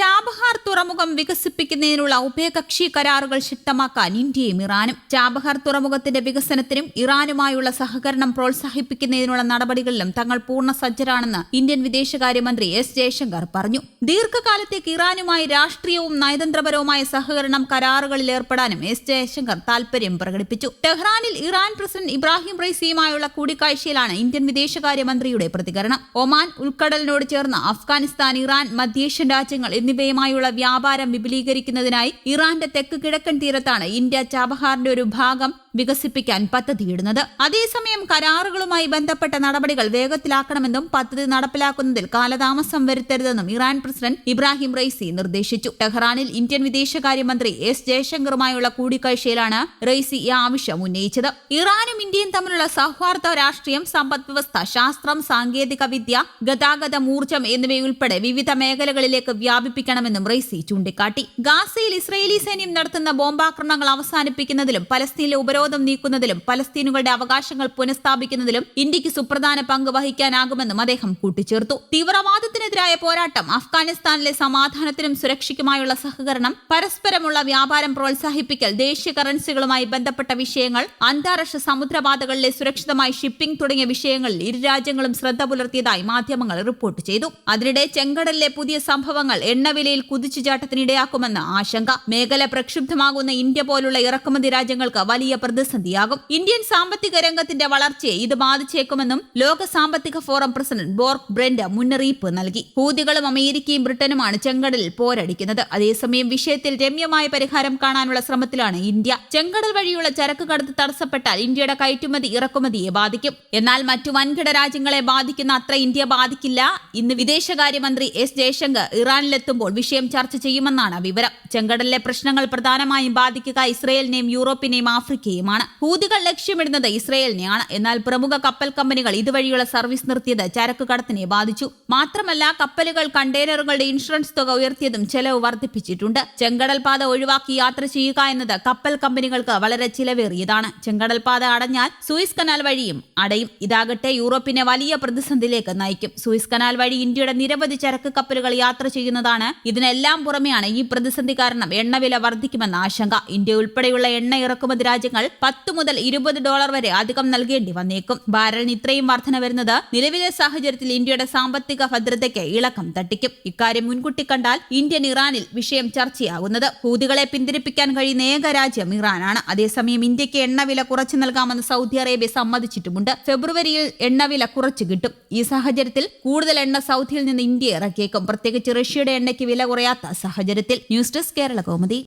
Chabahar തുറമുഖം വികസിപ്പിക്കുന്നതിനുള്ള ഉഭയകക്ഷി കരാറുകൾ ശക്തമാക്കാൻ ഇന്ത്യയും ഇറാനും. ചാബഹാർ തുറമുഖത്തിന്റെ വികസനത്തിനും ഇറാനുമായുള്ള സഹകരണം പ്രോത്സാഹിപ്പിക്കുന്നതിനുള്ള നടപടികളിലും തങ്ങൾ പൂർണ്ണ സജ്ജരാണെന്ന് ഇന്ത്യൻ വിദേശകാര്യമന്ത്രി എസ് ജയശങ്കർ പറഞ്ഞു. ദീർഘകാലത്തേക്ക് ഇറാനുമായി രാഷ്ട്രീയവും നയതന്ത്രപരവുമായ സഹകരണം കരാറുകളിൽ ഏർപ്പെടാനും എസ് ജയശങ്കർ താൽപര്യം പ്രകടിപ്പിച്ചു. ടെഹ്റാനിൽ ഇറാൻ പ്രസിഡന്റ് ഇബ്രാഹിം റൈസിയുമായുള്ള കൂടിക്കാഴ്ചയിലാണ് ഇന്ത്യൻ വിദേശകാര്യമന്ത്രിയുടെ പ്രതികരണം. ഒമാൻ ഉൾക്കടലിനോട് ചേർന്ന് അഫ്ഗാനിസ്ഥാൻ, ഇറാൻ, മധ്യേഷ്യൻ രാജ്യങ്ങൾ എന്നിവയുമായുള്ള വ്യാപാരം വിപുലീകരിക്കുന്നതിനായി ഇറാന്റെ തെക്ക് കിഴക്കൻ തീരത്താണ് ഇന്ത്യ ചാബഹാറിന്റെ ഒരു ഭാഗം വികസിപ്പിക്കാൻ പദ്ധതിയിടുന്നത്. അതേസമയം കരാറുകളുമായി ബന്ധപ്പെട്ട നടപടികൾ വേഗത്തിലാക്കണമെന്നും പദ്ധതി നടപ്പിലാക്കുന്നതിൽ കാലതാമസം വരുത്തരുതെന്നും ഇറാൻ പ്രസിഡന്റ് ഇബ്രാഹിം റൈസി നിർദ്ദേശിച്ചു. ടെഹ്റാനിൽ ഇന്ത്യൻ വിദേശകാര്യമന്ത്രി എസ് ജയശങ്കറുമായുള്ള കൂടിക്കാഴ്ചയിലാണ് റൈസി ഈ ആവശ്യം ഉന്നയിച്ചത്. ഇറാനും ഇന്ത്യയും തമ്മിലുള്ള സൗഹാർദ്ദ രാഷ്ട്രീയം, സമ്പദ് വ്യവസ്ഥ, ശാസ്ത്രം, സാങ്കേതിക വിദ്യ, ഗതാഗതം, ഊർജ്ജം എന്നിവയുൾപ്പെടെ വിവിധ മേഖലകളിലേക്ക് വ്യാപിപ്പിക്കണമെന്നും റൈസി ചൂണ്ടിക്കാട്ടി. ഗാസയിൽ ഇസ്രയേലി സൈന്യം നടത്തുന്ന ബോംബാക്രമണങ്ങൾ അവസാനിപ്പിക്കുന്നതിലും പലസ്തീനിലെ ഉപരോധം നീക്കുന്നതിലും പലസ്തീനുകളുടെ അവകാശങ്ങൾ പുനഃസ്ഥാപിക്കുന്നതിലും ഇന്ത്യക്ക് സുപ്രധാന പങ്ക് വഹിക്കാനാകുമെന്നും അദ്ദേഹം കൂട്ടിച്ചേർത്തു. തീവ്രവാദത്തിനെതിരായ പോരാട്ടം, അഫ്ഗാനിസ്ഥാനിലെ സമാധാനത്തിനും സുരക്ഷയ്ക്കുമായുള്ള സഹകരണം, പരസ്പരമുള്ള വ്യാപാരം പ്രോത്സാഹിപ്പിക്കൽ, ദേശീയ കറൻസികളുമായി ബന്ധപ്പെട്ട വിഷയങ്ങൾ, അന്താരാഷ്ട്ര സമുദ്രപാതകളിലെ സുരക്ഷിതമായ ഷിപ്പിംഗ് തുടങ്ങിയ വിഷയങ്ങളിൽ ഇരു രാജ്യങ്ങളും ശ്രദ്ധ പുലർത്തിയതായി മാധ്യമങ്ങൾ റിപ്പോർട്ട് ചെയ്തു. അതിനിടെ ചെങ്കടലിലെ പുതിയ സംഭവങ്ങൾ എണ്ണവിലയിൽ കുതിച്ചുചാട്ടത്തിനിടയാക്കുമെന്ന് ആശങ്ക. മേഖല പ്രക്ഷുബ്ധമാകുന്ന ഇന്ത്യ പോലുള്ള ഇറക്കുമതി രാജ്യങ്ങൾക്ക് വലിയ പ്രതിസന്ധിയാകും. ഇന്ത്യൻ സാമ്പത്തിക രംഗത്തിന്റെ വളർച്ചയെ ഇത് ബാധിച്ചേക്കുമെന്നും ലോക സാമ്പത്തിക ഫോറം പ്രസിഡന്റ് ബോർക്ക് ബ്രെൻഡ് മുന്നറിയിപ്പ് നൽകി. ഹൂതികളും അമേരിക്കയും ബ്രിട്ടനുമാണ് ചെങ്കടലിൽ പോരടിക്കുന്നത്. അതേസമയം വിഷയത്തിൽ രമ്യമായ പരിഹാരം കാണാനുള്ള ശ്രമത്തിലാണ് ഇന്ത്യ. ചെങ്കടൽ വഴിയുള്ള ചരക്ക് കടത്ത് തടസ്സപ്പെട്ടാൽ ഇന്ത്യയുടെ കയറ്റുമതി ഇറക്കുമതിയെ ബാധിക്കും. എന്നാൽ മറ്റു വൻകിട രാജ്യങ്ങളെ ബാധിക്കുന്ന അത്ര ഇന്ത്യ ബാധിക്കില്ല. ഇന്ന് വിദേശകാര്യമന്ത്രി എസ് ജയശങ്കർ ഇറാനിലെത്തുമ്പോൾ വിഷയം ചർച്ച ചെയ്യുമെന്നാണ് വിവരം. ചെങ്കടലിലെ പ്രശ്നങ്ങൾ പ്രധാനമായും ബാധിക്കുക ഇസ്രയേലിനെയും യൂറോപ്പിനെയും ആഫ്രിക്കയുമാണ്. ഹൂതികൾ ലക്ഷ്യമിടുന്നത് ഇസ്രയേലിനെയാണ്. എന്നാൽ പ്രമുഖ കപ്പൽ കമ്പനികൾ ഇതുവഴിയുള്ള സർവീസ് നിർത്തിയത് ചരക്ക് കടത്തിനെ ബാധിച്ചു. മാത്രമല്ല, കപ്പലുകൾ കണ്ടെയ്നറുകളുടെ ഇൻഷുറൻസ് തുക ഉയർത്തിയതും ചെലവ് വർദ്ധിപ്പിച്ചിട്ടുണ്ട്. ചെങ്കടൽ പാത ഒഴിവാക്കി യാത്ര ചെയ്യുക എന്നത് കപ്പൽ കമ്പനികൾക്ക് വളരെ ചിലവേറിയതാണ്. ചെങ്കടൽ പാത അടഞ്ഞാൽ സൂയിസ് കനാൽ വഴിയും അടയും. ഇതാകട്ടെ യൂറോപ്പിനെ വലിയ പ്രതിസന്ധിയിലേക്ക് നയിക്കും. സൂയിസ് കനാൽ വഴി ഇന്ത്യയുടെ നിരവധി ചരക്ക് കപ്പലുകൾ യാത്ര ചെയ്യുന്നതാണ്. ഇതിനെല്ലാം പുറമെയാണ് ഈ പ്രതിസന്ധി കാരണം എണ്ണവില വർദ്ധിക്കുമെന്ന ആശങ്ക. ഇന്ത്യ ഉൾപ്പെടെയുള്ള എണ്ണ ഇറക്കുമതി രാജ്യങ്ങൾ $10 മുതൽ $20 വരെ അധികം നൽകേണ്ടി വന്നേക്കും. ബാരലിന് ഇത്രയും വർധന വരുന്നത് നിലവിലെ സാഹചര്യത്തിൽ ഇന്ത്യയുടെ സാമ്പത്തിക ഭദ്രതയ്ക്ക് ഇളക്കം തട്ടിക്കും. ഇക്കാര്യം മുൻകൂട്ടി കണ്ടാൽ ഇന്ത്യൻ ഇറാനിൽ വിഷയം ചർച്ചയാകുന്നത്. ഹൂതികളെ പിന്തിരിപ്പിക്കാൻ കഴിയുന്ന ഏക രാജ്യം ഇറാനാണ്. അതേസമയം ഇന്ത്യക്ക് എണ്ണവില കുറച്ചു നൽകാമെന്ന് സൗദി അറേബ്യ സമ്മതിച്ചിട്ടുമുണ്ട്. ഫെബ്രുവരിയിൽ എണ്ണവില കുറച്ചു കിട്ടും. ഈ സാഹചര്യത്തിൽ കൂടുതൽ എണ്ണ സൗദിയിൽ നിന്ന് ഇന്ത്യ ഇറക്കിയേക്കും. പ്രത്യേകിച്ച് റഷ്യയുടെ എണ്ണയ്ക്ക് വില കുറയാത്ത സാഹചര്യത്തിൽ. News desk Kerala Kaumudi.